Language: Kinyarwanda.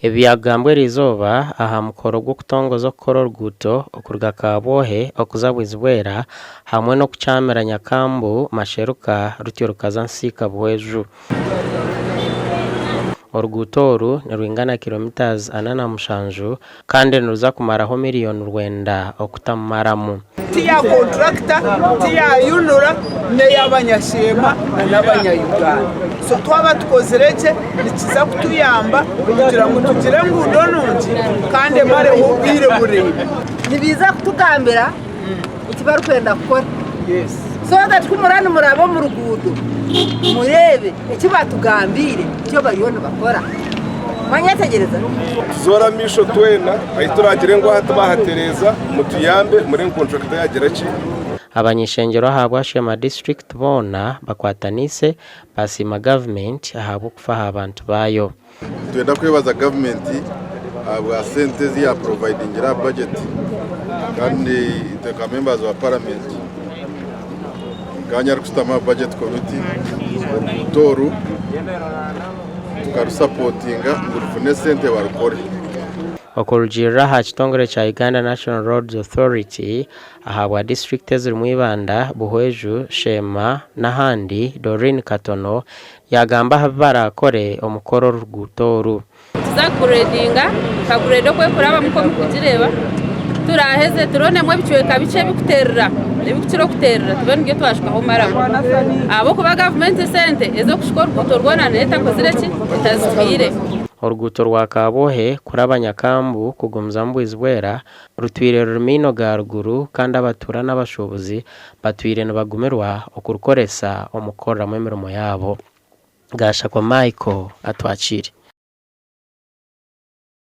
Ebyagambwe rizoba aha mukoro gwo kutongoza okukora oruguuto okurga Kabohe okuzabwizibwera hamwe no kucyamiranya kambu masheruka rutyo rukaza nsiika bweju. Oruguuto oru nirwingana kilometers 47 kandi niruza kumaraho miliyoni 9 okutamaramu. Tiya contractor, tiya UNRA n'ey'abanyasheema n'abanya-Uganda. So twaba tukozireke nikiza kutuyamba kugira ngo tugire enguudo nungi kandi emareho obwire bureebe. Nibiza kutugambira eki barikwenda kukora. Yes. So that kumurana murabo mu ruguudo murebe eki batugambire icyo bariyo nibakora. Manyategereza tuzora misho twena ayituragire ngo hatubahatereza mutuyambe muri contract yagera ki. Abanyishengero ahabwa Sheema district bona bakwatanise basima government ahabwa kufaha abantu bayo. Twenda kwebaza government abwa sente ziya providing ra budget kandi the members of parliament kanya rukustama budget committee toru tukarusupportinga ngurufune sente barukore. Okurujira ha kitongore cha Uganda National Roads Authority ahabwa district eziri mu Ibanda Buhweju Sheema n'ahandi Doreen Katono yagamba barakore omukoro ruguuto oru. Tuzakuredinga kakuredo kwe kuraba muko mukugireba turaheze turonemo bicyeka bice bikuterera ebikutiro kuterera tubone ngiye twashikaho maramu abo kuba government sente ezo kushikora ruguuto rwona leta kozireki tazitwire. Oruguuto rwa Kabohe kurabanyakambu kugumza mbwizibwera rutwire rumino ga ruguru kandi abatura n'abashobozi batwire nibagumirwa okurukoresa omukora mu emirimo yabo. Gasha kwa Michael atwakire.